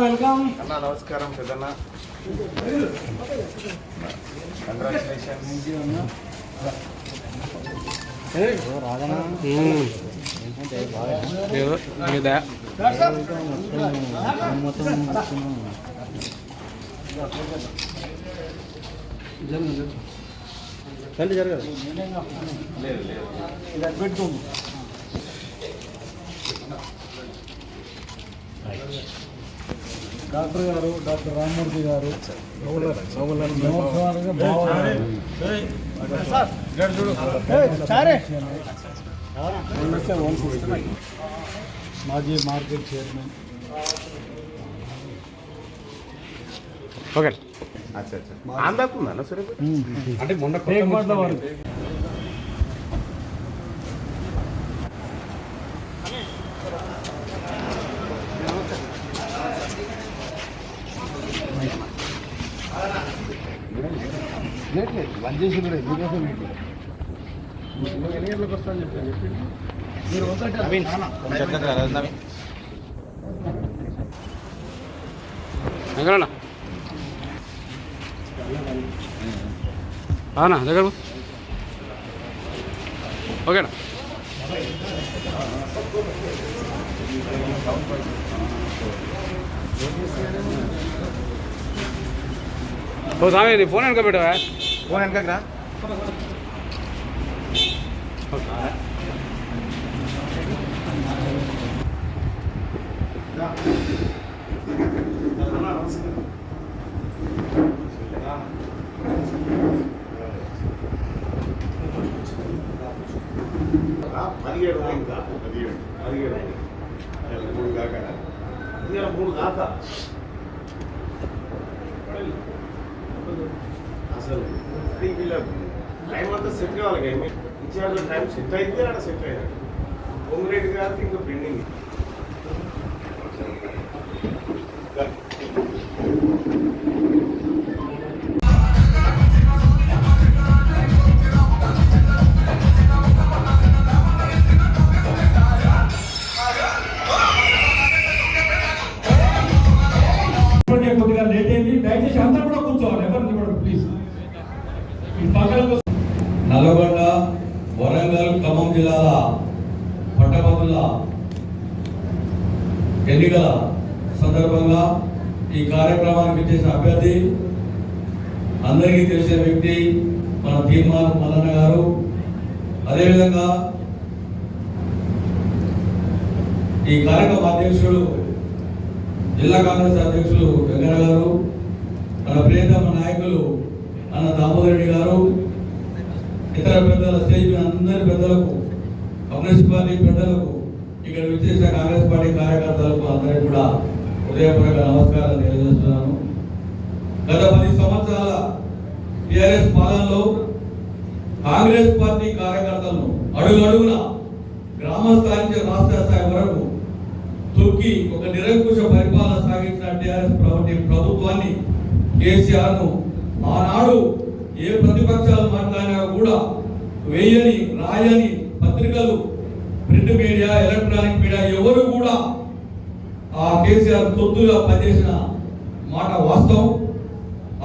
Welcome అన్న. నమస్కారం పెద్దన్న. Congratulations. జరగదు లేదు లేదు పెట్టుకోండి. డాక్టర్ గారు, డాక్టర్ రామ్మూర్తి గారు, మాజీ మార్కెట్ చైర్మన్. ఓకే. ఆందాకుందా సరే అంటే మొన్న వారు బంద్ చేసి కూడా ఎందుకోసం ఎన్ని గంటలకు వస్తా అని చెప్పి మీరు దగ్గర ఓకేనా? ఓ స్వామి నీ ఫోన్ వెనక పెట్టవా? ఫోన్ వెనకరా. అసలు వీళ్ళ టైం అంతా సెట్ కావాలి. ఇచ్చిన టైం సెట్ అయితే అక్కడ సెట్ అయ్యారు. పొంగిరెడ్డి గారికి ఇంకా పెండింగ్. కొద్దిగా లేట్ అయింది. దయచేసి అందరూ కూడా కూర్చోవాలి. ఎవరిని కూడా ప్లీజ్. నల్గొండ, వరంగల్, ఖమ్మం జిల్లాల పట్టభద్రుల ఎన్నికల సందర్భంగా ఈ కార్యక్రమానికి చేసిన అభ్యర్థి అందరికీ తెలిసిన వ్యక్తి మన తీర్మాన మల్లన్న గారు. అదేవిధంగా ఈ కార్యక్రమ అధ్యక్షుడు జిల్లా కాంగ్రెస్ అధ్యక్షులు వెంకన్న గారు, మన ప్రియతమ నాయకులు అన్న దామోదర్ రెడ్డి గారు, ఇతర పెద్దల స్టేజ్ మీద అందరి పెద్దలకు, కమ్యూనిస్ట్ పార్టీ పెద్దలకు, ఇక్కడ విచ్చేసిన కాంగ్రెస్ పార్టీ కార్యకర్తలకు అందరికీ కూడా హృదయపూర్వక నమస్కారాలు తెలియజేస్తున్నాను. గత 10 సంవత్సరాల టీఆర్ఎస్ పాలనలో కాంగ్రెస్ పార్టీ కార్యకర్తలను అడుగడుగున గ్రామ స్థాయి నుంచి రాష్ట్ర స్థాయి వరకు తొక్కి ఒక నిరంకుశ పరిపాలన సాగించిన టీఆర్ఎస్ ప్రభుత్వాన్ని, కేసీఆర్ను ఆనాడు ఏ ప్రతిపక్షాలు మాట్లాడినా కూడా వేయని రాయని పత్రికలు, ప్రింట్ మీడియా, ఎలక్ట్రానిక్ మీడియా ఎవరు కూడా ఆ కేసీఆర్ తొత్తుగా పనిచేసిన మాట వాస్తవం.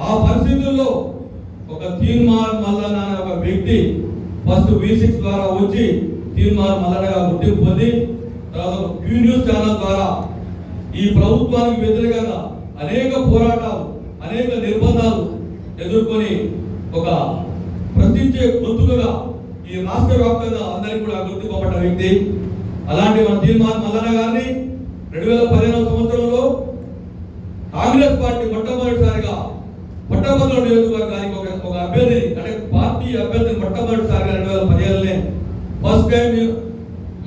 ఆ పరిస్థితుల్లో ఒక తీర్మాన్ మల్లన్న అనే ఒక వ్యక్తి ఫస్ట్ V6 ద్వారా వచ్చి తీర్మాన్ మల్లన్నగా గుర్తింపు పొంది తర్వాత క్యూ న్యూస్ ఛానల్ ద్వారా ఈ ప్రభుత్వానికి వ్యతిరేకంగా అనేక పోరాటాలు, అనేక నిర్బంధాలు ఎదుర్కొని ఒక ప్రశ్నించే గొంతుకగా ఈ రాష్ట్ర వ్యాప్తంగా అందరికీ కూడా గుర్తింపబడ్డ వ్యక్తి. అలాంటి మన తీర్మాన్ మల్లన్న గారిని 2015 సంవత్సరంలో కాంగ్రెస్ పార్టీ మొట్టమొదటిసారిగా పట్టభద్రుల నియోజకవర్గానికి ఒక అభ్యర్థిని, అంటే పార్టీ అభ్యర్థిని మొట్టమొదటిసారిగా 2017 ఫస్ట్ టైం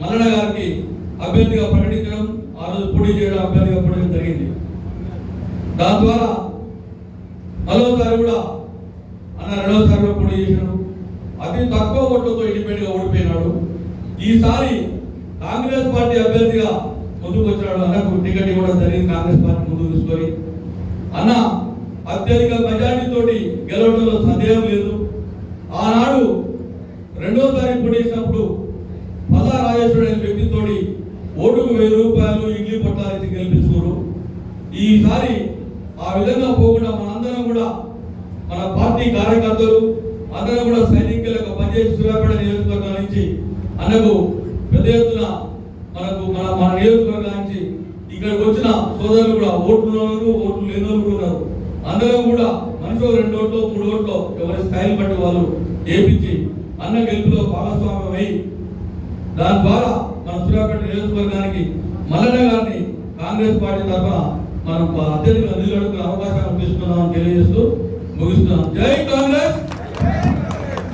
మల్లన్న గారికి అభ్యర్థిగా ప్రకటించడం, ఆ రోజు పోటీ చేయడం, అభ్యర్థిగా పోటీ జరిగింది. దాని ద్వారా మరోసారి కూడా అన్న రెండోసారి కూడా పోటీ చేసినాడు. అతి తక్కువ ఓట్లతో ఇండిపెండెంట్ గా ఓడిపోయినాడు. ఈసారి కాంగ్రెస్ పార్టీ అభ్యర్థిగా ముందుకు వచ్చినాడు. అన్నకు టికెట్ ఇవ్వడం జరిగింది కాంగ్రెస్ పార్టీ ముందుకు తీసుకొని. అన్న అత్యధిక మెజార్టీతోటి గెలవడంలో సందేహం లేదు. ఆనాడు రెండోసారి పోటీ చేసినప్పుడు పల్లా రాజేశ్వరుడు అనే వ్యక్తితోటి ఈసారి ఆ విధంగా పోకుండా మనందరం కూడా మన పార్టీ కార్యకర్తలు అందరం కూడా సైనికులకు పనిచేసి సూర్యాపేట నియోజకవర్గం నుంచి అన్నకు పెద్ద ఎత్తున మన నియోజకవర్గం నుంచి ఇక్కడికి వచ్చిన సోదరులు కూడా ఓట్లు లేని వాళ్ళు కూడా ఉన్నారు. అందరం కూడా మనిషి 2 ఓట్లు 3 ఓట్లు ఎవరి స్థాయిని బట్టి వాళ్ళు ఏపించి అన్న గెలుపులో భాగస్వామ్యం అయి దాని ద్వారా మన సూర్యాపేట నియోజకవర్గానికి మల్లన్న గారిని కాంగ్రెస్ పార్టీ తరఫున మనం అత్యధిక నిధులు అడుగుతున్న అవకాశాన్ని తీసుకున్నామని తెలియజేస్తూ ముగిస్తున్నాం. జై కాంగ్రెస్,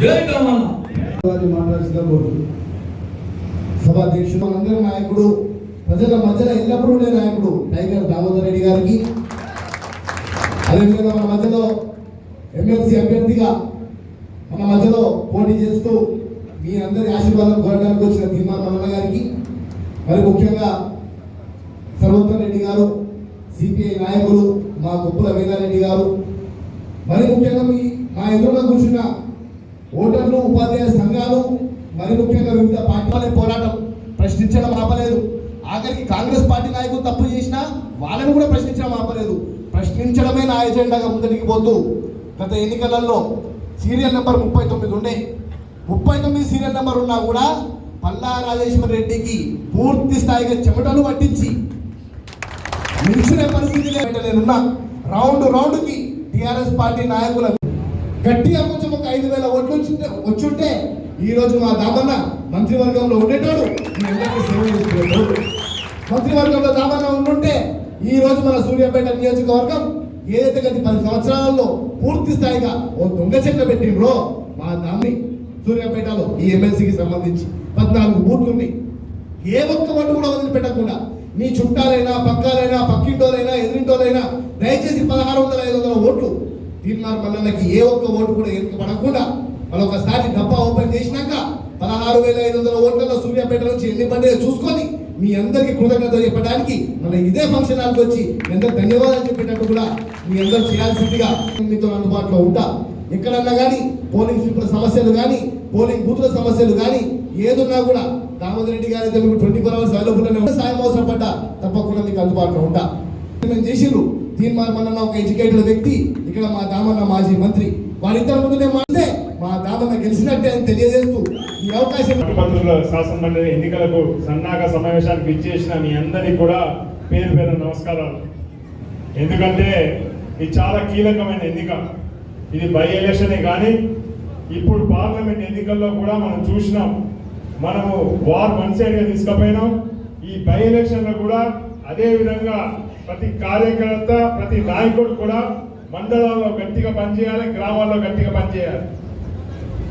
జై కామన్న. సభాధ్యక్షుడు మనందరి నాయకుడు, ప్రజల మధ్యలో ఎల్లప్పుడూ ఉండే నాయకుడు టైగర్ దామోదర్ రెడ్డి గారికి, అదేవిధంగా మన మధ్యలో ఎమ్మెల్సీ అభ్యర్థిగా మన మధ్యలో పోటీ చేస్తూ మీ అందరి ఆశీర్వాదం కోరడానికి వచ్చిన తీర్మాన మల్లన్న గారికి, మరి ముఖ్యంగా సర్వోత్తమ్ రెడ్డి గారు, సిపిఐ నాయకులు మా గుప్పుల వేదారెడ్డి గారు, మరి ముఖ్యంగా మా ఎదురుగా కూర్చున్న ఓటర్లు, ఉపాధ్యాయ సంఘాలు, మరి ముఖ్యంగా వివిధ పార్టీల పోరాటం ప్రశ్నించడం ఆపలేదు. ఆఖరికి కాంగ్రెస్ పార్టీ నాయకులు తప్పు చేసినా వాళ్ళని కూడా ప్రశ్నించడం ఆపలేదు. ప్రశ్నించడమే నా ఎజెండాగా ముందరికి పోతూ గత ఎన్నికలలో సీరియల్ నెంబర్ 39 ఉండే, 39 సీరియల్ నెంబర్ ఉన్నా కూడా పల్లా రాజేశ్వర రెడ్డికి పూర్తి స్థాయిగా చెమటలు పట్టించి నిల్చునే పరిస్థితి నేనున్నా. రౌండ్కి టీఆర్ఎస్ పార్టీ నాయకుల గట్టిగా కొంచెం ఒక 5,000 ఓట్లు వచ్చుంటే ఈ రోజు మా దామన్న మంత్రివర్గంలో ఉండేటోడు, మీ అందరికీ సేవ చేసుకునేటోడు. మంత్రివర్గంలో దామన్న ఉండుంటే ఈ రోజు మన సూర్యాపేట నియోజకవర్గం ఏదైతే గత 10 సంవత్సరాలలో పూర్తి స్థాయిగా ఓ దొంగ చెట్ల పెట్టిండ్రో మా దాన్ని సూర్యాపేటలో ఈ ఎమ్మెల్సీకి సంబంధించి 14 బూట్లు ఉన్నాయి. ఏ ఒక్క ఓటు కూడా వదిలిపెట్టకుండా మీ చుట్టాలైనా, పక్కాలైనా, పక్కింటోలైనా, ఎదురింటోలైనా దయచేసి 1600-500 ఓట్లు తీర్మాన మల్లన్నకి ఏ ఒక్క ఓటు కూడా ఎన్నికపడకుండా మరొకసారి డబ్బా ఓపెన్ చేసినాక 16,500 ఓట్లలో సూర్యాపేట నుంచి ఎన్ని పడ్డాయో చూసుకొని మీ అందరికీ కృతజ్ఞతలు చెప్పడానికి మన ఇదే ఫంక్షన్ హాల్కి వచ్చి మీ అందరికి ధన్యవాదాలు చెప్పేటట్టు కూడా మీ అందరూ చేయాల్సిందిగా మీతో అందుబాటులో ఉంటా. ఎక్కడన్నా కానీ పోలింగ్ స్లిప్ల సమస్యలు కానీ, పోలింగ్ బూత్ల సమస్యలు కానీ ఏదున్నా కూడా దామోదర్ రెడ్డి గారి అయితే మీకు 24 అవర్స్ అవైలబుల్ సాయం అవసరం పడ్డా తప్పకుండా మీకు అందుబాటులో ఉంటా. మేము చేసిండ్రు తీర్మానం మల్లన్న ఒక ఎడ్యుకేటెడ్ వ్యక్తి, ఇక్కడ మా దామన్న మాజీ మంత్రి, వాళ్ళిద్దరి ముందునే మాట్లాడితే మా దామన్న గెలిచినట్టే అని తెలియజేస్తూ ఈ అవకాశం శాసనమండలి ఎన్నికలకు సన్నాహక సమావేశానికి ఇచ్చేసిన మీ అందరికీ కూడా పేరు పేరు నమస్కారాలు. ఎందుకంటే ఇది చాలా కీలకమైన ఎన్నిక. ఇది బై ఎలక్షనే కానీ ఇప్పుడు పార్లమెంట్ ఎన్నికల్లో కూడా మనం చూసినాం. మనము వార్ వన్ సైడ్గా తీసుకుపోయినాం. ఈ బై ఎలక్షన్లో కూడా అదే విధంగా ప్రతి కార్యకర్త, ప్రతి నాయకుడు కూడా మండలాల్లో గట్టిగా పనిచేయాలి, గ్రామాల్లో గట్టిగా పనిచేయాలి.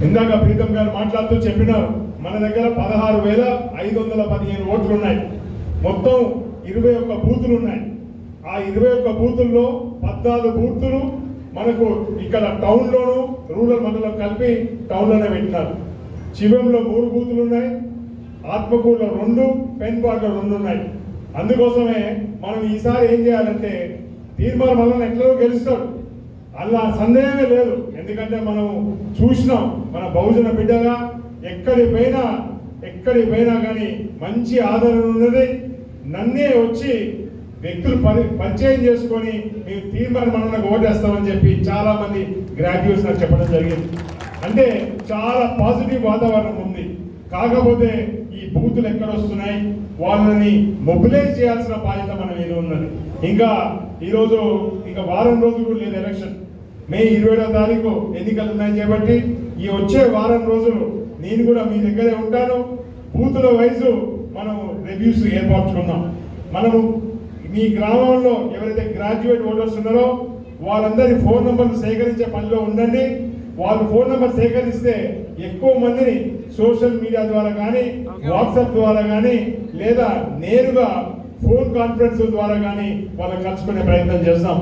ఇందాక ప్రీతం గారు మాట్లాడుతూ చెప్పినారు, మన దగ్గర 16,515 ఓట్లు ఉన్నాయి. మొత్తం 21 బూతులు ఉన్నాయి. ఆ 21 బూతుల్లో 14 బూతులు మనకు ఇక్కడ టౌన్లోను, రూరల్ మండలం కలిపి టౌన్లోనే పెట్టినారు. శివంలో 3 బూతులు ఉన్నాయి, ఆత్మకూరులో 2, పెన్పాడులో 2 ఉన్నాయి. అందుకోసమే మనం ఈసారి ఏం చేయాలంటే తీర్మానం మల్లన్న ఎట్లా గెలుస్తాడు అలా సందేహమే లేదు. ఎందుకంటే మనం చూసినాం, మన బహుజన బిడ్డగా ఎక్కడికి పోయినా కానీ మంచి ఆదరణ ఉన్నది. నన్నే వచ్చి వ్యక్తులు పరిచయం చేసుకొని మేము తీర్మానం మల్లన్నకు ఓటేస్తామని చెప్పి చాలా మంది గ్రాడ్యుయేట్స్ నాకు చెప్పడం జరిగింది. అంటే చాలా పాజిటివ్ వాతావరణం ఉంది. కాకపోతే ఈ బూతులు ఎక్కడ వస్తున్నాయి, వాళ్ళని మొబిలైజ్ చేయాల్సిన బాధ్యత మన మీద ఉన్నది. ఇంకా ఈరోజు ఇంకా వారం రోజులు కూడా లేదు ఎలక్షన్. మే 20వ తారీఖు ఎన్నికలు ఉన్నాయి కాబట్టి ఈ వచ్చే వారం రోజులు నేను కూడా మీ దగ్గరే ఉంటాను. బూతుల వైజు మనం రివ్యూస్ ఏర్పరచుకున్నాం. మనము మీ గ్రామంలో ఎవరైతే గ్రాడ్యుయేట్ ఓటర్స్ ఉన్నారో వాళ్ళందరి ఫోన్ నెంబర్లు సేకరించే పనిలో ఉండండి. వాళ్ళు ఫోన్ నెంబర్ సేకరిస్తే ఎక్కువ మందిని సోషల్ మీడియా ద్వారా కానీ, వాట్సాప్ ద్వారా కానీ, లేదా నేరుగా ఫోన్ కాన్ఫరెన్స్ ద్వారా కానీ వాళ్ళని కలుసుకునే ప్రయత్నం చేస్తాం.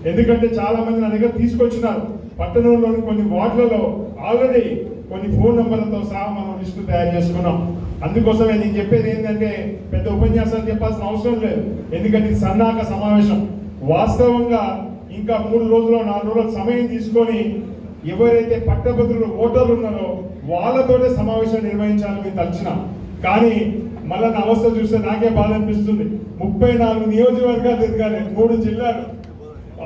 ఎందుకంటే చాలా మంది నా దగ్గర తీసుకొచ్చినారు. పట్టణంలోని కొన్ని వార్డులలో ఆల్రెడీ కొన్ని ఫోన్ నెంబర్లతో సహా మనం లిస్టు తయారు చేసుకున్నాం. అందుకోసమే నేను చెప్పేది ఏంటంటే పెద్ద ఉపన్యాసాలు చెప్పాల్సిన అవసరం లేదు. ఎందుకంటే ఇది సన్నాహక సమావేశం. వాస్తవంగా ఇంకా 3 రోజులు 4 రోజుల సమయం తీసుకొని ఎవరైతే పట్టభద్రులు ఓటర్లు ఉన్నారో వాళ్ళతోనే సమావేశం నిర్వహించాలని మేము తలచినాం. కానీ మళ్ళీ నా అవస్థ చూస్తే నాకే బాధ అనిపిస్తుంది. 34 నియోజకవర్గాలు తిరగాలి, 3 జిల్లాలు,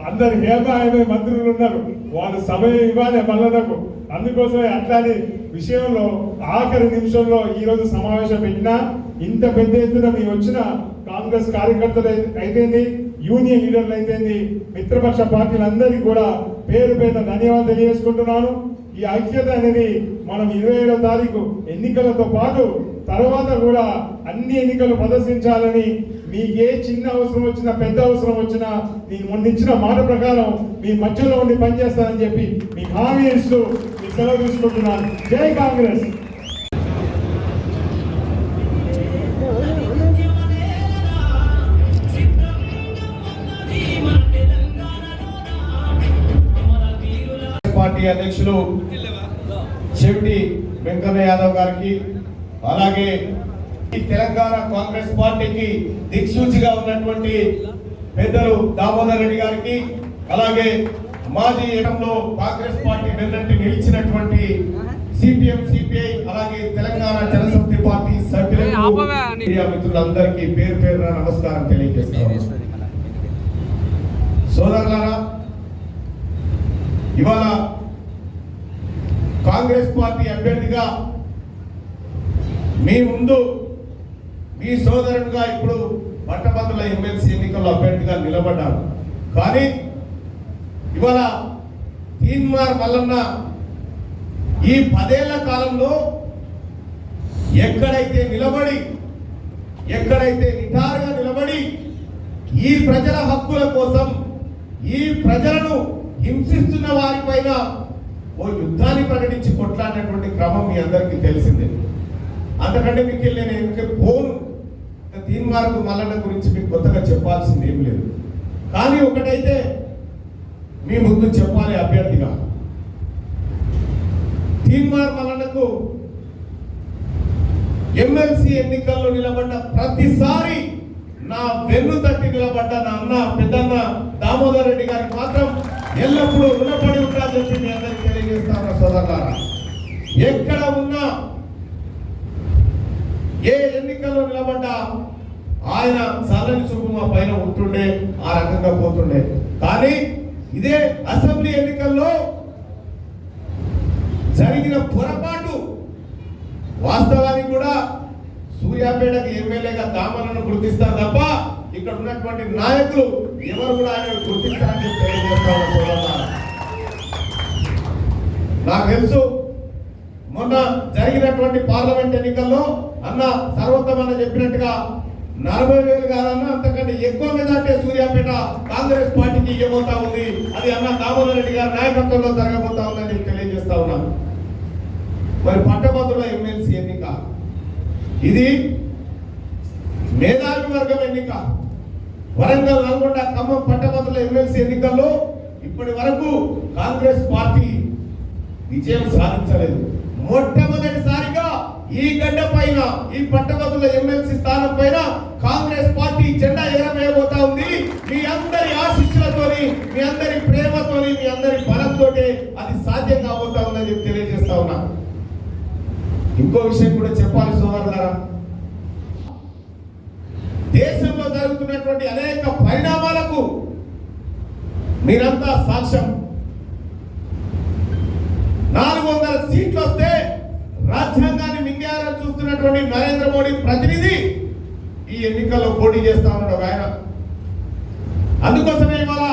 అందరు హేమాయమే మంత్రులు ఉన్నారు, వాళ్ళు సమయం ఇవ్వాలి మళ్ళా నాకు. అందుకోసమే అట్లాంటి విషయంలో ఆఖరి నిమిషంలో ఈరోజు సమావేశం పెట్టినా ఇంత పెద్ద ఎత్తున మీ వచ్చిన కాంగ్రెస్ కార్యకర్తలు అయితేంది, యూనియన్ లీడర్లు అయితేంది, మిత్రపక్ష పార్టీలందరికీ కూడా పేరు పేరున ధన్యవాదాలు తెలియజేసుకుంటున్నాను. ఈ ఐక్యత అనేది మనం 27వ తారీఖు ఎన్నికలతో పాటు తర్వాత కూడా అన్ని ఎన్నికలు ప్రదర్శించాలని, మీకు ఏ చిన్న అవసరం వచ్చినా పెద్ద అవసరం వచ్చినా నేను మొన్నిచ్చిన మాట ప్రకారం మీ మధ్యలో ఉండి పనిచేస్తానని చెప్పి మీకు హామీ ఇస్తూ మీకు సెలవు తీసుకుంటున్నాను. జై కాంగ్రెస్. పార్టీ అధ్యక్షులు చెవిటి వెంకన్న యాదవ్ గారికి, అలాగే ఈ తెలంగాణ కాంగ్రెస్ పార్టీకి దిక్సూచిగా ఉన్నటువంటి పెద్దలు దామోదర్ రెడ్డి గారికి, అలాగే మాజీ ఏడంలో కాంగ్రెస్ పార్టీ వెన్నంటి నిలిచినటువంటి సిపిఎం, సిపిఐ, అలాగే తెలంగాణ జనసమితి పార్టీ సభ్యులకు, మీడియా మిత్రులందరికీ పేరు పేరున నమస్కారం తెలియజేస్తాను. సోదరులారా, ఇవాళ కాంగ్రెస్ పార్టీ అభ్యర్థిగా మీ ముందు మీ సోదరుడుగా ఇప్పుడు పట్టభద్రుల ఎమ్మెల్సీ ఎన్నికల్లో అభ్యర్థిగా నిలబడ్డారు. కానీ ఇవాళ తీన్మార్ మల్లన్న ఈ 10 ఏళ్ల కాలంలో ఎక్కడైతే నిలబడి, ఎక్కడైతే నిటారుగా నిలబడి ఈ ప్రజల హక్కుల కోసం, ఈ ప్రజలను హింసిస్తున్న వారిపైన ఓ యుద్ధాన్ని ప్రకటించి కొట్లాడినటువంటి క్రమం మీ అందరికీ తెలిసిందే. అంతకంటే మీకు నేను ఎందుకే పోను. తీన్మార్కు మల్లన్న గురించి మీకు కొత్తగా చెప్పాల్సింది ఏం లేదు. కానీ ఒకటైతే మీ ముందు చెప్పాలి అభ్యర్థిగా, తీన్మార్ మల్లన్నకు ఎమ్మెల్సీ ఎన్నికల్లో నిలబడ్డ ప్రతిసారి నా వెన్ను తట్టి నిలబడ్డ నా అన్న పెద్దన్న దామోదర్ రెడ్డి గారికి మాత్రం ఎల్లప్పుడూ రుణపడి ఉంటారని చెప్పి మీ అందరికీ తెలియజేస్తాను. సోదరులారా, ఎక్కడ ఉన్నా ఏ ఎన్నికల్లో నిలబడ్డా ఆయన చల్లని చూపు మా పైన ఉంటుండే, ఆ రకంగా పోతుండే. కానీ ఇదే అసెంబ్లీ ఎన్నికల్లో జరిగిన పొరపాటు, వాస్తవానికి కూడా సూర్యాపేటకి ఎమ్మెల్యేగా దామలను గుర్తిస్తారు తప్ప ఇక్కడ ఉన్నటువంటి నాయకులు ఎవరు కూడా ఆయన గుర్తించాలని తెలియజేస్తాను. సోదరులారా, నాకు తెలుసు మొన్న జరిగినటువంటి పార్లమెంట్ ఎన్నికల్లో అన్న సర్వోత్తమన్న చెప్పినట్టుగా 40,000 కాదన్నా అంతకంటే ఎక్కువ మెజార్టీ సూర్యాపేట కాంగ్రెస్ పార్టీకి ఇవ్వబోతా ఉంది. అది అన్న దామోదర్ రెడ్డి గారి నాయకత్వంలో జరగబోతా ఉందని తెలియజేస్తా ఉన్నాను. మరి పట్టభద్రుల ఎమ్మెల్సీ ఎన్నిక ఇది మేధావి వర్గం ఎన్నిక. వరంగల్, నల్గొండ, ఖమ్మం పట్టభద్రుల ఎమ్మెల్సీ ఎన్నికల్లో ఇప్పటి వరకు కాంగ్రెస్ పార్టీ విజయం సాధించలేదు. మొట్టమొదటిసారిగా ఈ గడ్డ పైన, ఈ పట్టభద్రుల ఎమ్మెల్సీ స్థానం పైన కాంగ్రెస్ పార్టీ జెండా ఎగరవేయబోతా ఉంది. మీ అందరి ఆశీస్సులతోని, మీ అందరి ప్రేమతోని, మీ అందరి బలంతోటి అది సాధ్యం కాబోతా ఉందని చెప్పి తెలియజేస్తా ఉన్నా. ఇంకో విషయం కూడా చెప్పాలి సోదరులారా, దేశంలో జరుగుతున్నటువంటి అనేక పరిణామాలకు మీరంతా సాక్ష్యం. 400 సీట్లు వస్తే రాజ్యాంగాన్ని మింగేయాలని చూస్తున్నటువంటి నరేంద్ర మోడీ ప్రతినిధి ఈ ఎన్నికల్లో పోటీ చేస్తా ఉన్నాడు ఆయన. అందుకోసమే ఇవాళ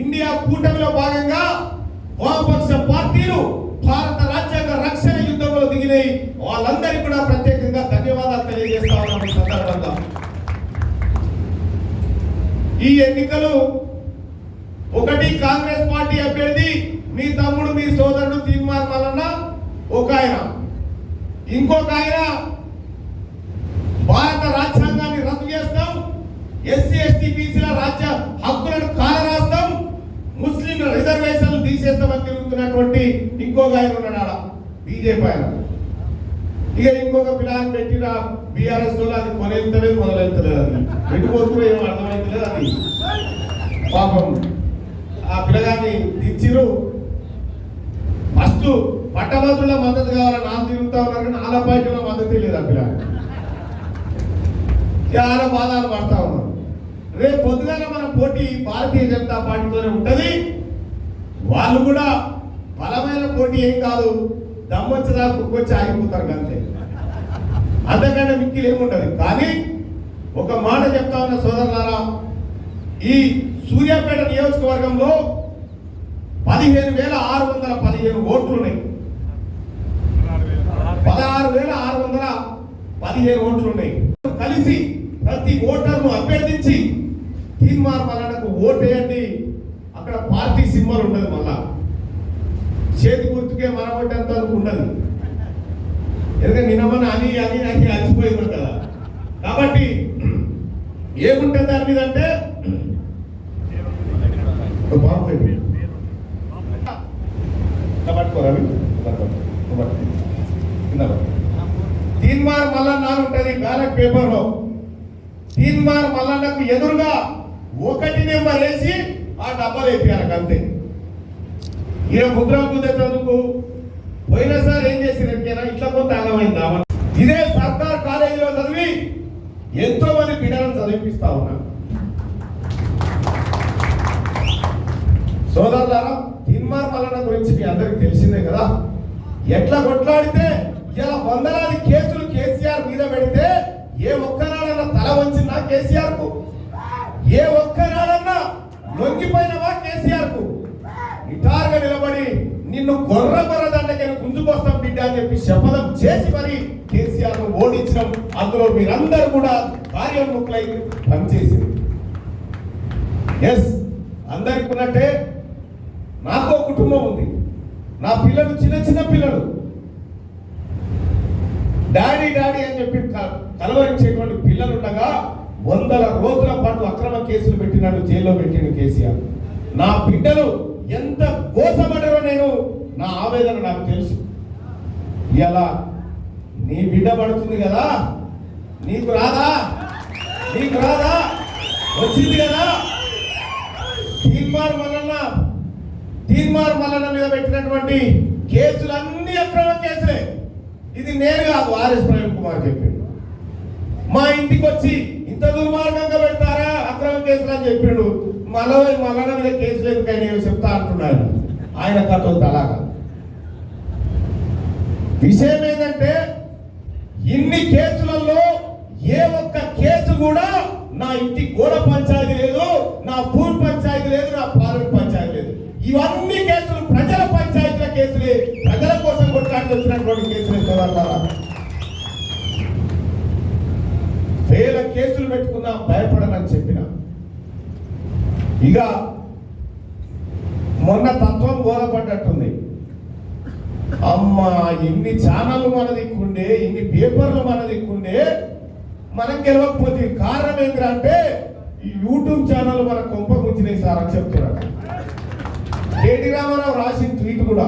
ఇండియా కూటమిలో భాగంగా వామపక్ష పార్టీలు భారత రాజ్యాంగ రక్షణ యుద్ధంలో దిగినాయి. వాళ్ళందరికీ కూడా ప్రత్యేకంగా ధన్యవాదాలు తెలియజేస్తా ఉన్నాం ఈ సందర్భంగా. ఈ ఎన్నికలు ఒకటి కాంగ్రెస్ పార్టీ అభ్యర్థి మీ తమ్ముడు, మీ సోదరుడు తీన్మార్ మల్లన్న ఒక ఆయన, ఇంకొక ఆయన భారత రాజ్యాంగాన్ని రద్దు చేస్తాం, ఎస్సీ ఎస్టీ బీసీల రాజ్య హక్కులను కాలరాస్తాం, ముస్లింల రిజర్వేషన్లు తీసేస్తామని తిరుగుతున్నటువంటి ఇంకొక ఆయన ఉన్నాడు బీజేపీ ఆయన. ఇక ఇంకొక పిల్లని పెట్టిన బీఆర్ఎస్ లో అది మొదలెత్తలేదు, మొదలెత్తలేదు, అది పెట్టుకోవచ్చు ఏమో అర్థమైతలేదు. అది పాపం ఆ పిల్లగాన్ని తెచ్చిరు. ఫస్ట్ పట్టభద్రుల మద్దతు కావాలని నాకు తిరుగుతా ఉన్నారు, కానీ ఆల పార్టీలో మద్దతు లేదు ఆ పిల్లగాని. చాలా బాధలు పడతా ఉన్నాం. రేపు పొద్దుగాల మన పోటీ భారతీయ జనతా పార్టీతోనే ఉంటుంది. వాళ్ళు కూడా బలమైన పోటీ ఏం కాదు, దమ్మొచ్చదా కుక్కొచ్చి ఆగిపోతారు అంతే, అంతకంటే మిక్కిలు ఏముంటది. కానీ ఒక మాట చెప్తా ఉన్న సోదరులారా, ఈ సూర్యాపేట నియోజకవర్గంలో 15,615 ఓట్లు ఉన్నాయి. 16,615 ఓట్లు ఉన్నాయి. కలిసి ప్రతి ఓటర్ను అభ్యర్థించి తీర్మార్ మల్లన్నకు ఓటేయండి. అక్కడ పార్టీ సింబల్ ఉండదు, మళ్ళా చేతి గుర్తుకే మన ఓటు ఎంత ఉండదు. ఎందుకంటే నిన్నమన్న అని అని అని అలసిపోయింది కదా. కాబట్టి ఏముంటుంది దాని మీద అంటే తీన్మార్ మల్లన్న ఉంటుంది బ్యాలెట్ పేపర్ లో. తీన్మార్ మల్లన్నకు ఎదురుగా 1 నెంబర్ వేసి ఆ డబ్బాలు వేపియాలి అంతే. ఈయన ముద్ర కుదేందుకు పోయినసారి ఏం చేసినట్టేనా ఇట్లా కొంత ఆగమైందా. ఇదే సర్కార్ కాలేజీలో చదివి ఎంతో మంది బిడ్డలను చదివిపిస్తా ఉన్నా. సోదరులారా, తీన్మార్ మల్లన్న గురించి మీ అందరికి తెలిసిందే కదా. ఎట్లా కొట్లాడితే ఇలా వందలాది కేసులు కేసీఆర్ మీద పెడితే ఏ ఒక్కనాడన్నా తల వంచిందా కేసీఆర్ కు? ఏ ఒక్కనాడన్నా లొంగిపోయినవా కేసీఆర్ కు? నిటారుగా నిలబడి నిన్ను గొర్ర దండకి గుంజుకొస్తాం బిడ్డ అని చెప్పి శపథం చేసి మరి కేసీఆర్ ను ఓడించడం, అందులో మీరందరూ కూడా కార్యోన్ముఖులై పనిచేసింది. ఎస్, అందరికి ఉన్నట్టే నాకు ఒక కుటుంబం ఉంది. నా పిల్లలు చిన్న పిల్లలు డాడీ డాడీ అని చెప్పి కలవరించేటువంటి పిల్లలు ఉండగా 100 రోజుల పాటు అక్రమ కేసులు పెట్టినాడు, జైల్లో పెట్టిన కేసీఆర్. నా బిడ్డలు ఎంత గోసపడ్డారో నేను, నా ఆవేదన నాకు తెలుసు. ఇలా నీ బిడ్డ పడుతుంది కదా, నీకు రాదా? వచ్చింది కదా. తీన్మార్ మల్లన్న మీద పెట్టినటువంటి కేసులన్నీ అక్రమ కేసులే. ఇది నేను కాదు, ఆర్ఎస్ ప్రవీణ్ కుమార్ చెప్పిండు. మా ఇంటికి వచ్చి ఇంత దుర్మార్గంగా పెడతారా అక్రమ కేసులు అని చెప్పిండు. మల్లన్న మీద కేసులు ఎందుకైనా చెప్తా అంటున్నాడు. ఆయన కథలు అలాగా. విషయం ఏంటంటే ఇన్ని కేసులలో ఏ ఒక్క కేసు కూడా నా ఇంటి గోడ పంచాయతీ లేదు, నా భూమి పంచాయతీ లేదు, నా పాలన పంచాయతీ లేదు. ఇవన్నీ కేసులు ప్రజల పంచాయతీల కేసులే, ప్రజల కోసం కొట్లాడి వచ్చినటువంటి కేసులే. వేల కేసులు పెట్టుకున్నా భయపడనని చెప్పిన. ఇక మొన్న తత్వం బోధపడ్డట్టుంది. అమ్మా, ఇన్ని ఛానళ్ళు మన దిక్కుండే, ఇన్ని పేపర్లు మన దిక్కుండే, మనం గెలవకపోతే కారణం ఏంటంటే ఈ యూట్యూబ్ ఛానల్ మన కొంప గుంచినాయి సార్ అని చెప్తున్నాడు. కేటీ రామారావు రాసిన ట్వీట్ కూడా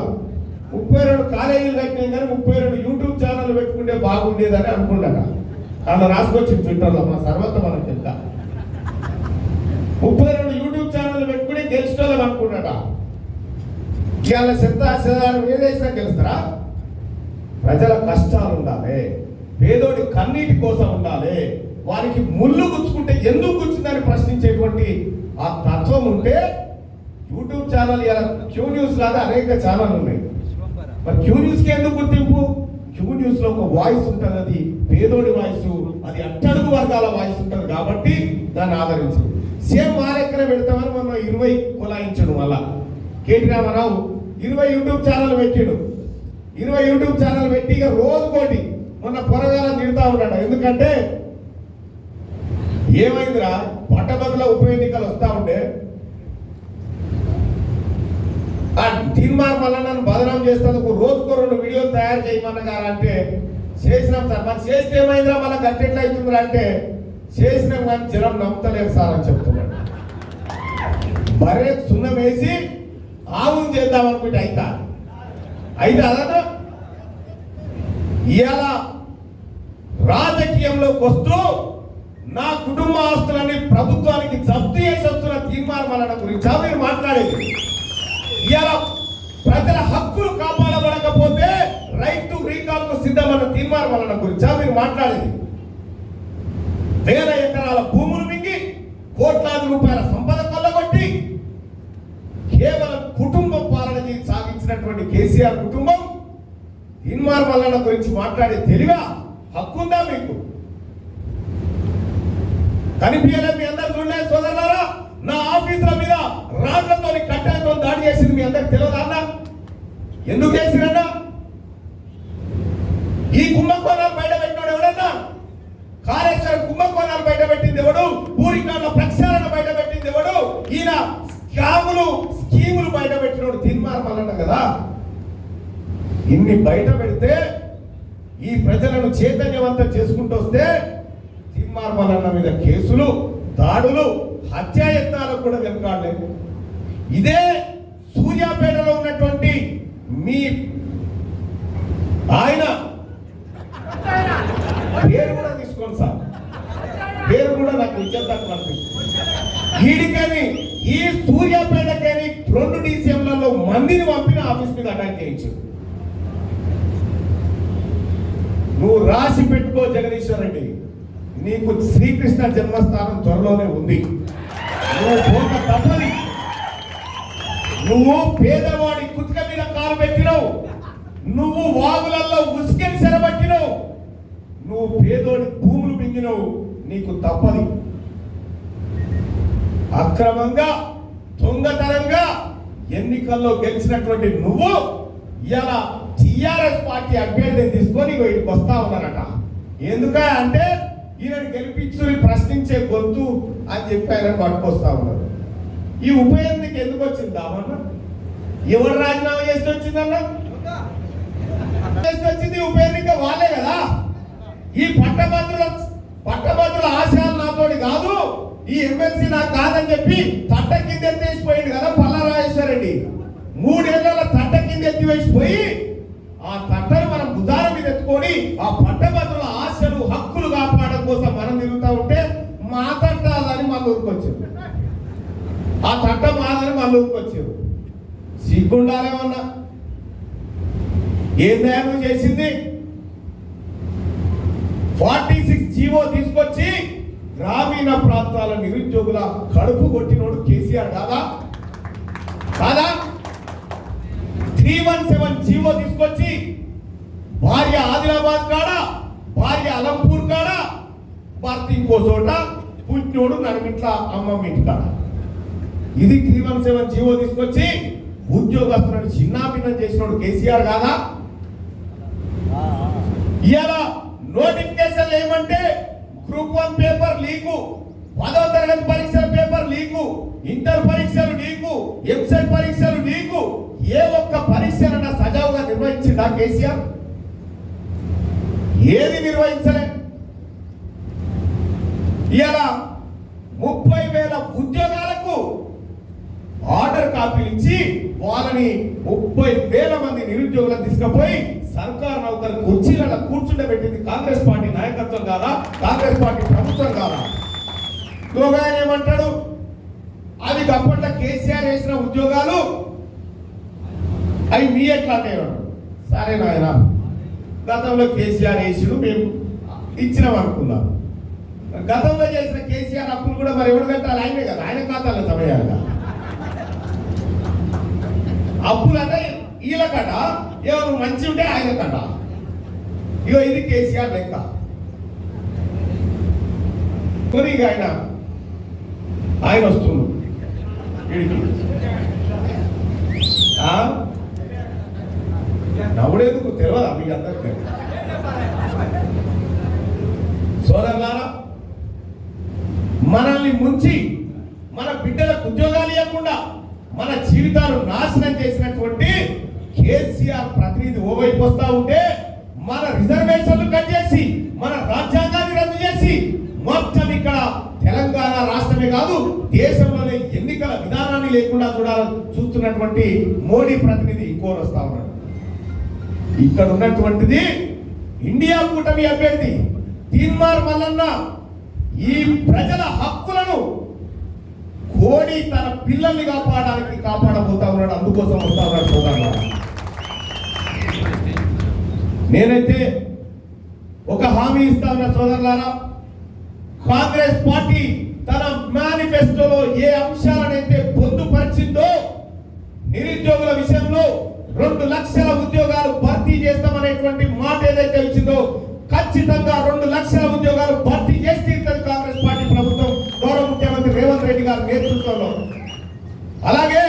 32 కాలేజీలు కట్టినాయి కానీ 32 యూట్యూబ్ ఛానల్ పెట్టుకుంటే బాగుండేదని అనుకుంటాట. అలా రాసుకొచ్చి ట్విట్టర్లో మన సర్వత్త మనకు తెలుసా. 32 యూట్యూబ్ ఛానల్ పెట్టుకుని గెలుచుకోవాలని అనుకుంటాట. ఇవాళ శతాశతాలు ఏదేసినా గెలుస్తారా? ప్రజల కష్టాలు ఉండాలి, పేదోడి కన్నీటి కోసం ఉండాలి, వారికి ముళ్ళు గుచ్చుకుంటే ఎందుకు గుచ్చిందని ప్రశ్నించేటువంటి ఆ తత్వం ఉంటే యూట్యూబ్ ఛానల్ ఇలా క్యూ న్యూస్ లాగా అనేక ఛానల్ ఉన్నాయి. మరి క్యూ న్యూస్ కి ఎందుకు గుర్తింపు? క్యూ న్యూస్ లో ఒక వాయిస్ ఉంటుంది, అది పేదోడి వాయిస్, అది అట్టడుగు వర్గాల వాయిస్ ఉంటుంది కాబట్టి దాన్ని ఆదరించు. సేమ్ మా లెక్కన పెడతామని మనం 20 కొలాయించడు. మళ్ళా కేటీ రామారావు 20 యూట్యూబ్ ఛానల్ పెట్టాడు. 20 యూట్యూబ్ ఛానల్ పెట్టి ఇక రోజుకోటి మొన్న పొరగాలని తిడతా ఉన్నాడు. ఎందుకంటే ఏమైందిరా, పట్టభద్రుల ఉప ఎన్నికలు వస్తా ఉంటే ఆ తీన్మార్ మల్లన్నను బదనాం చేసేందుకు రోజుకో 2 వీడియోలు తయారు చేయమన్నగారంటే చేసినాం సార్. మరి చేస్తే ఏమైందిరా, మళ్ళీ గట్టెట్లా అవుతుందిరా అంటే చేసినాం కానీ జనం నమ్ముతలేరు సార్ అని చెప్తున్నాడు. బర్రె సున్నం వేసి ఆవును చేద్దాం అనుకుంటే అయితే అదన్నా. ఇవాళ రాజకీయంలోకి వస్తూ నా కుటుంబ ఆస్తులని ప్రభుత్వానికి జప్తు చేసి వస్తున్న తీన్మార్ మల్లన్న గురించి మీరు మాట్లాడేది. ఇవాళ ప్రజల హక్కులు కాపాడబడకపోతే రైట్ టు రీకాల్ కు సిద్ధమన్న తీన్మార్ మల్లన్న గురించి మీరు మాట్లాడేది. వేల రూపాయల సంపద కొల్లగొట్టి కేవలం కుటుంబ పాలన సాగించినటువంటి కేసీఆర్ కుటుంబం తీన్మార్ మల్లన్న గురించి మాట్లాడే తెలివ హక్కుందా మీకు? కనిపించలేదు మీ అందరు చూడలేదు సోదరులారా? నా ఆఫీసుల మీద రాళ్లతో కట్టెలతో దాడి చేసింది మీ అందరికి తెలియదా అన్న? ఎందుకు చేసిరన్నా? ఈ కుంభకోణాలు బయట పెట్టినాడు ఎవడన్నా? కాళేశ్వరం కుంభకోణాలు బయట పెట్టింది ఎవడు? పూరికాల ప్రక్షాళన బయట పెట్టింది ఎవడు? ఈయన స్కీములు బయట పెట్టినోడు తీన్మార్ మల్లన్న కదా. ఇన్ని బయట పెడితే ఈ ప్రజలను చైతన్యవంతం చేసుకుంటూ వస్తే తీన్మార్ మల్లన్న మీద కేసులు, దాడులు, హత్యాయత్నాలకు కూడా వెనుకాడలేదు. ఇదే సూర్యాపేటలో ఉన్నటువంటి మీ ఆయన పేరు కూడా తీసుకోండి సార్, పేరు కూడా నాకు ఇచ్చేద్దాం అనిపిస్తుంది. వీడికని ఈ సూర్యాపేటకని 2 DCMలలో మందిని పంపిన ఆఫీస్ మీద అటాక్ చేయించు. నువ్వు రాసి పెట్టుకో జగదీశ్వర్ రెడ్డి, నీకు శ్రీకృష్ణ జన్మస్థానం త్వరలోనే ఉంది. నువ్వు పోక తప్పది. నువ్వు పేదవాడి కుతుక మీద కాలు పెట్టినవు, నువ్వు వాగులలో ఉసుకెని సెరబట్టినవు, నువ్వు పేదోడి భూములు మింగినవు, నీకు తప్పది. అక్రమంగా దొంగతనంగా ఎన్నికల్లో గెలిచినటువంటి నువ్వు ఇలా టిఆర్ఎస్ పార్టీ అభ్యర్థిని తీసుకొని వీడికి వస్తా ఉన్నారట. ఎందుకంటే ఈయన గెలిపించుని ప్రశ్నించే గొంతు అని చెప్పి ఆయన పట్టుకొస్తా ఉన్నారు. ఈ ఉప ఎన్నిక ఎందుకు వచ్చింది దామన్న? ఎవరు రాజీనామా చేసి వచ్చిందన్న? వచ్చింది ఉప ఎన్నిక వాళ్ళే కదా. ఈ పట్టభద్రుల ఆశయాలు నాతోటి కాదు, ఈ ఎమ్మెల్సీ నాకు కాదని చెప్పి తట్ట కింద ఎత్తేసిపోయింది కదా పల్లా రాజేశ్వర్ రెడ్డి. 3 ఏళ్ల తట్ట కింద ఎత్తివేసిపోయి ఆ తట్టను మనం భుజాల మీద ఎత్తుకొని ఆ పట్టభద్రుల ఆశలు, హక్కులు కాపాడడం కోసం మనం తిరుగుతూ ఉంటే మా తట్ట అని మళ్ళీ ఊరుకొచ్చారు. ఆ తట్ట మాదని మళ్ళీ ఊరుకొచ్చారు. సిగ్గుండాలేమన్నా? ఏం దయాలు చేసింది? 46 జీవో తీసుకొచ్చి గ్రామీణ ప్రాంతాల నిరుద్యోగుల కడుపు కొట్టినోడు కేసీఆర్ కాదా? కాదా? 317 జీవో తీసుకొచ్చి భార్య ఆదిలాబాద్ కాడ, భార్య అలంపూర్ కాడ, భర్త ఇంకో చోట, పుట్టినోడు నడిమిట్ల అమ్మమ్మ ఇంటి కాడ. ఇది 317 జీవో తీసుకొచ్చి ఉద్యోగస్తులను చిన్నాభిన్నం చేసినోడు కేసీఆర్ కాదా? ఇలా నోటిఫికేషన్ ఏమంటే గ్రూప్ 1 పేపర్ లీకు, 10వ తరగతి పరీక్షల పేపర్ లీకు, ఇంటర్ పరీక్షలు లీకు, ఎంసెట్ పరీక్షలు లీకు. ఏ ఒక్క పరీక్షలన్నా సజావుగా నిర్వహించిందా కేసీఆర్? ఏది నిర్వహించలే. ఇలా 30,000 ఉద్యోగాలకు ఆర్డర్ కాపీలు ఇచ్చి వాళ్ళని 30,000 మంది నిరుద్యోగులను తీసుకుపోయి సర్కార్ నౌకరు కుర్చీలలో కూర్చుండబెట్టింది కాంగ్రెస్ పార్టీ నాయకత్వం కాదా? కాంగ్రెస్ పార్టీ ప్రభుత్వం కాదా? ఆయన ఏమంటాడు? అది అప్పట్లో కేసీఆర్ వేసిన ఉద్యోగాలు అవి మీ ఎట్లా అంటాడు. సరే నాయన, గతంలో కేసీఆర్ వేసిడు, మేము ఇచ్చినాం అనుకుందాం. గతంలో చేసిన కేసీఆర్ అప్పులు కూడా మరి ఎవరు కట్టాలి? ఆయనే కదా, ఆయన ఖాతాలో తమయాలి. అప్పులు అంటే వీళ్ళ కట, ఎవరు మంచి ఉంటే ఆయన కట. ఇగో ఇది కేసీఆర్ లెక్క. కొని ఆయన వస్తున్నాడు వీడికి. నవ్వుడేందుకు తెలియదా మీకు అందరికీ? సోదరులారా, మనల్ని ముంచి మన బిడ్డలకు ఉద్యోగాలు ఇవ్వకుండా మన జీవితాలు నాశనం చేసినటువంటి కేసీఆర్ ప్రతినిధి ఓవైపు వస్తా ఉంటే, మన రిజర్వేషన్లు కట్ చేసి మన రాజ్యాంగాన్ని రద్దు చేసి మొత్తం ఇక్కడ తెలంగాణ రాష్ట్రమే కాదు దేశంలోనే ఎన్నికల విధానాన్ని లేకుండా చూస్తున్నటువంటి మోడీ ప్రతినిధి ఇంకోరు వస్తా ఉన్నాడు. ఇక్కడ ఉన్నటువంటిది ఇండియా కూటమి అభ్యర్థి తీన్మార్ మల్లన్న. ఈ ప్రజల హక్కులను కోడి తన పిల్లల్ని కాపాడబోతా ఉన్నాడు. అందుకోసం వస్తా ఉన్నాడు. సోదరులారా, నేనైతే ఒక హామీ ఇస్తా ఉన్నా సోదరులారా, కాంగ్రెస్ పార్టీ తన మేనిఫెస్టోలో ఏ అంశాలనైతే పొందుపరిచిందో నిరుద్యోగుల విషయంలో 2 లక్షల ఉద్యోగాలు భర్తీ చేస్తామనేటువంటి మాట ఏదైతే ఇచ్చిందో ఖచ్చితంగా 2 లక్షల ఉద్యోగాలు భర్తీ చేసి తీరుతుంది కాంగ్రెస్ పార్టీ ప్రభుత్వం గౌరవ ముఖ్యమంత్రి రేవంత్ రెడ్డి గారి నేతృత్వంలో. అలాగే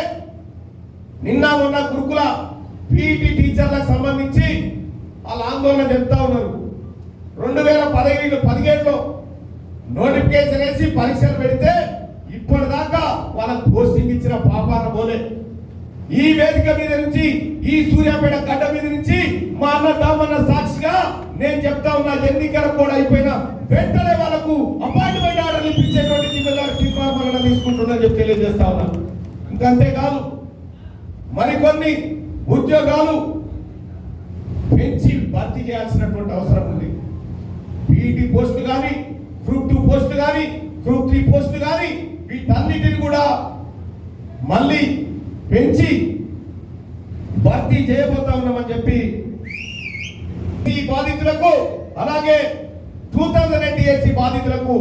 నిన్న మొన్న గురుకుల పీఈటీ టీచర్లకు సంబంధించి వాళ్ళ ఆందోళన చెప్తా ఉన్నారు. 2017లో నోటిఫికేషన్ వేసి పరీక్షలు పెడితే ఇప్పటిదాకా వాళ్ళకు పోస్టింగ్ ఇచ్చిన పాపాన పోలే. ఈ వేదిక మీద నుంచి, ఈ సూర్యాపేట గడ్డ మీద నుంచి మా అన్న దామన్న సాక్షిగా నేను చెప్తా ఉన్నా, ఎన్నికల కూడా అయిపోయినా వెంటనే వాళ్ళకు అపాయింట్మెంట్ ఆర్డర్లు ఇప్పించేటువంటి జిమ్మేదారు తీర్మానం తీసుకుంటుందని చెప్పి తెలియజేస్తా ఉన్నా. ఇంకంతేకాదు మరికొన్ని ఉద్యోగాలు పెంచి భర్తీ చేయాల్సినటువంటి అవసరం ఉంది. పీఈటీ పోస్టులు కానీ, గ్రూప్ 2 పోస్టులు కానీ, గ్రూప్ 3 పోస్టులు కానీ వీటన్నిటిని కూడా మళ్ళీ పెంచి భర్తీ చేయబోతా ఉన్నామని చెప్పి ఈ బాధితులకు, అలాగే 2008 బాధితులకు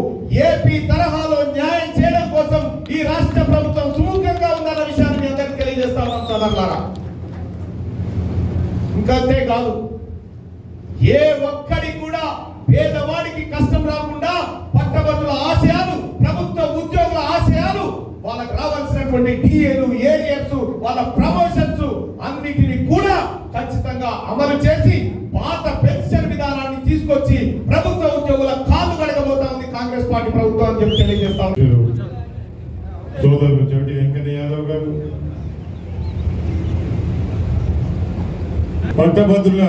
ఏపీ తరహాలో న్యాయం చేయడం కోసం ఈ రాష్ట్ర ప్రభుత్వం సుముఖంగా ఉందన్న విషయాన్ని మీ అందరికీ తెలియజేస్తా ఉన్నాం సోదరులారా. ఇంకంతే కాదు, ఏ ఒక్కడి కూడా పేదవాడికి కష్టం రాకుండా పట్టభద్రుల ఆశయాలు, ప్రభుత్వ ఉద్యోగుల ఆశయాలు, వాళ్ళకి రావాల్సినటువంటి డిఏలు, ఏరియర్స్, వాళ్ళ ప్రమోషన్స్ అన్నిటిని కూడా ఖచ్చితంగా అమలు చేసి పాత పెన్షన్ విధానాన్ని తీసుకొచ్చి ప్రభుత్వ ఉద్యోగుల కాళ్ళు కడగబోతా ఉంది కాంగ్రెస్ పార్టీ ప్రభుత్వం అని చెప్పి తెలియజేస్తాం. సోదరులు చెవిటి వెంకయ్య యాదవ్ గారు, పట్టభద్రుల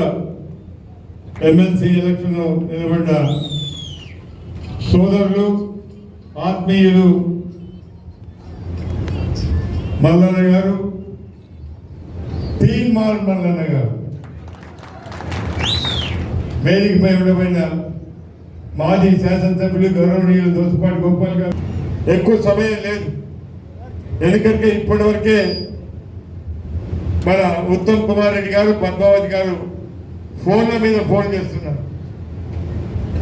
ఎమ్మెల్సీ ఎలక్షన్ నిలబడ్డ సోదరులు, ఆత్మీయులు మల్లన్న గారు, తీన్మార్ మల్లన్న గారు, వేదికపై ఉండబడిన మాజీ శాసనసభ్యులు గౌరవనీయులు దోసపాటి గోపాల్ గారు. ఎక్కువ సమయం లేదు, ఎందుకంటే ఇప్పటి వరకే మన ఉత్తమ్ కుమార్ రెడ్డి గారు, పద్మావతి గారు ఫోన్ల మీద ఫోన్ చేస్తున్నారు.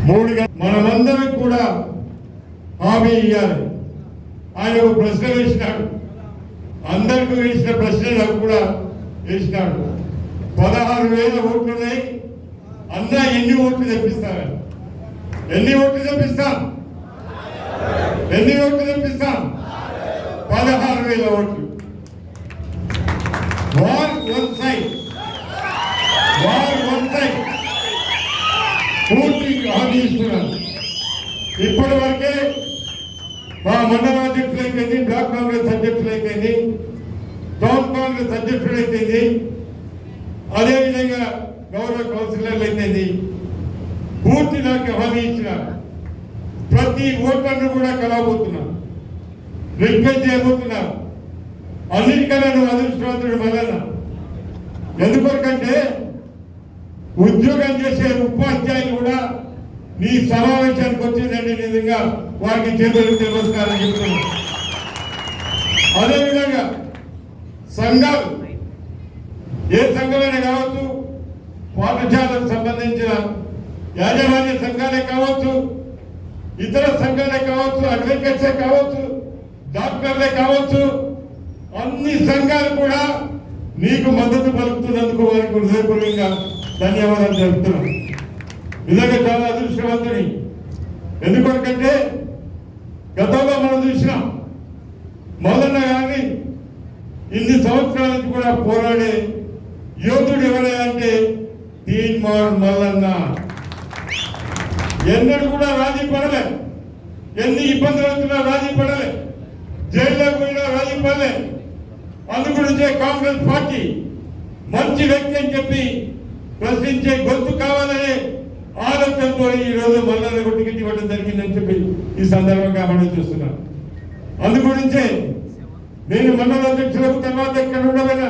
3 గంటలు మనమందరం కూడా హామీ ఇవ్వాలి. ఆయన ఒక ప్రశ్న వేసినాడు, అందరికీ వేసిన ప్రశ్నలకు కూడా వేసినాడు. 16,000 ఓట్లు ఉన్నాయి అన్న, ఎన్ని ఓట్లు తెప్పిస్తారని. ఎన్ని ఓట్లు తెప్పిస్తాం? ఎన్ని ఓట్లు తెప్పిస్తాం? 16,000 ఓట్లు. War one side, war one side పూర్తి హామీ ఇస్తున్నారు. ఇప్పటి వరకే మా మండల అధ్యక్షులు అయిపోయింది, బ్లాక్ కాంగ్రెస్ అధ్యక్షులు అయిపోయింది, టౌన్ కాంగ్రెస్ అధ్యక్షుడు అయిపోయింది, అదేవిధంగా గౌరవ కౌన్సిలర్లు అయిపోయింది. పూర్తి నాకు హామీ ఇచ్చిన ప్రతి ఓటర్ను కూడా కలవబోతున్నారు, రిక్వెస్ట్ చేయబోతున్నారు. అన్నిటికన్నా నువ్వు అదృష్టవంతుడు మల్లన్న. ఎందుకంటే ఉద్యోగం చేసే ఉపాధ్యాయులు కూడా నీ సమావేశానికి వచ్చిందండి, నిజంగా వారికి చేతులకు నమస్కారం చెప్తున్నాను. అదేవిధంగా సంఘాలు, ఏ సంఘమైనా కావచ్చు, పాఠశాలకు సంబంధించిన యాజమాన్య సంఘాలే కావచ్చు, ఇతర సంఘాలే కావచ్చు, అడ్వకేట్సే కావచ్చు, డాక్టర్లే కావచ్చు, అన్ని సంఘాలు కూడా నీకు మద్దతు పలుకుతున్నందుకు వారికి హృదయపూర్వకంగా ధన్యవాదాలు తెలుపుతున్నాను. నిజంగా చాలా అదృష్టవంతుని. ఎందుకంటే గతంలో మనం చూసినాం, మల్లన్న గారిని ఇన్ని సంవత్సరాల నుంచి కూడా పోరాడే యోధుడు ఎవరైనా అంటే తీన్మార్ మల్లన్న. ఎన్నడూ కూడా రాజీ పడలే, ఎన్ని ఇబ్బందులు వచ్చినా రాజీ పడలే, జైల్లో పోయినా రాజీ పడలే. అందుగురించే కాంగ్రెస్ పార్టీ మంచి వ్యక్తి అని చెప్పి ప్రశ్నించే గొంతు కావాలనే ఆలోచనతో ఈ రోజు మల్లన్న టికెట్ ఇవ్వడం జరిగిందని చెప్పి ఈ సందర్భంగా మనం చూస్తున్నాం. అందుగురించే నేను మండల అధ్యక్షులకు, తర్వాత ఇక్కడ ఉండబడిన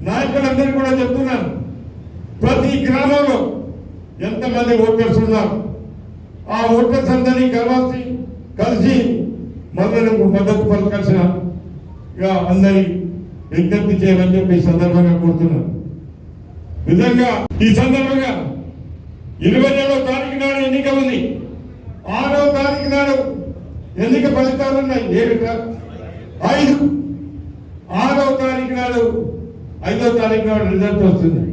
నాయకులందరూ కూడా చెప్తున్నాను, ప్రతి గ్రామంలో ఎంతమంది ఓటర్స్ ఉన్నారు, ఆ ఓటర్స్ అందరినీ కలిసి మల్లన్నకు మద్దతు పలకాల్సిన అందరి విజ్ఞప్తి చేయమని చెప్పి ఈ సందర్భంగా కోరుతున్నాను. నిజంగా ఈ సందర్భంగా 27వ తారీఖు నాడు ఎన్నిక ఉంది, 6వ తారీఖు నాడు ఎన్నిక ఫలితాలు ఉన్నాయి. 6వ తారీఖు నాడు 5వ తారీఖు నాడు రిజల్ట్ వస్తుంది.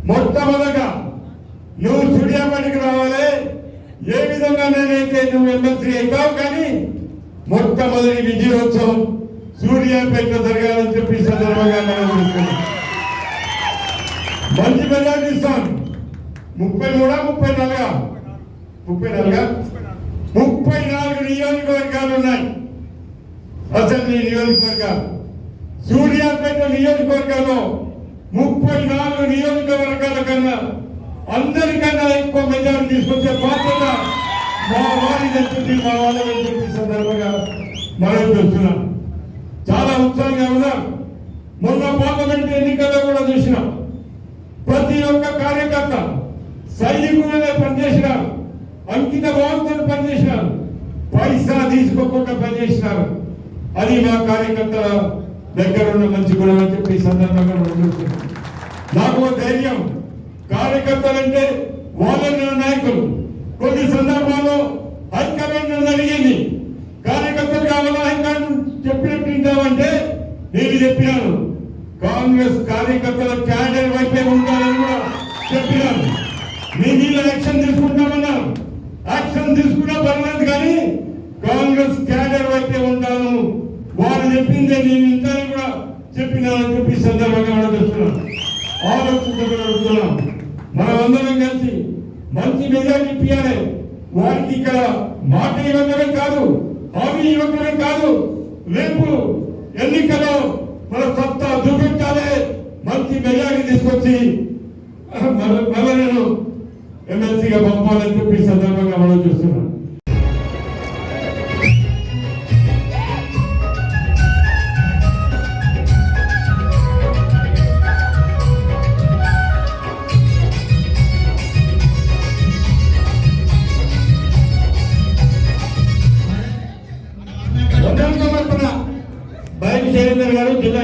మొట్టమొదటిగా నువ్వు సూర్యాపేటకి రావాలి. ఏ విధంగా నేనైతే నువ్వు ఎమ్మెల్సీ అవుతావు, కానీ మొట్టమొదటి విజయోత్సవం సూర్యాపేట జరగాలని చెప్పి సందర్భంగా మనం చూస్తున్నాం. మంచి మెజార్టీ ఇస్తాను. 34 నియోజకవర్గాలు ఉన్నాయి. అసెంబ్లీ నియోజకవర్గాలు సూర్యాపేట నియోజకవర్గంలో 34 నియోజకవర్గాల కన్నా అందరికన్నా ఎక్కువ మెజారిటీ తీసుకొచ్చే బాధ్యత మా వారి చెప్తుంది, మా వాళ్ళని చెప్పి సందర్భంగా మనం చూస్తున్నాం. చాలా ఉత్సాహంగా ఉన్నాం. మొన్న పార్లమెంట్ ఎన్నికల్లో కూడా చూసినాం. ప్రతి ఒక్క కార్యకర్త సైనికులనే పనిచేసినారు, అంకిత భావంతో పనిచేసినారు, పైసా తీసుకోకుండా పనిచేసినారు. అది మా కార్యకర్తల దగ్గర ఉన్న మంచి గుణం అని చెప్పి సందర్భంగా మనం చూస్తున్నాం. నాకు ధైర్యం. కార్యకర్తలంటే వాళ్ళ నాయకులు. కొన్ని సందర్భాల్లో హైకమాండ్ నన్ను అడిగింది, కార్యకర్తలు కావాలా హైకమాండ్ చెప్పినట్టు వింటామంటే నేను చెప్పినాను, కాంగ్రెస్ కార్యకర్తల క్యాడర్ వైపే ఉండాలని కూడా చెప్పినాను. నేను యాక్షన్ తీసుకుంటామన్నాను. యాక్షన్ తీసుకున్నా పర్లేదు, కానీ కాంగ్రెస్ క్యాడర్ వైపే ఉంటాను, వాళ్ళు చెప్పిందే నేను ఇంతని కూడా చెప్పినానని చెప్పి సందర్భంగా అడుగుతున్నాను. అడుగుతున్నాం. మనం అందరం కలిసి మంచి మెజారిటీ ఇప్పించాలి. వారికి ఇక్కడ మాట ఇవ్వడమే కాదు, హామీ ఇవ్వడమే కాదు, రేపు ఎన్నికల్లో మన సత్తా చూపించాలి. మంచి మెజారిటీ తీసుకొచ్చి మళ్ళీ నేను ఎమ్మెల్సీగా పంపాలని చెప్పి సందర్భంగా మనం చూస్తున్నాం. బయట శైలేందర్ గారు జిల్లా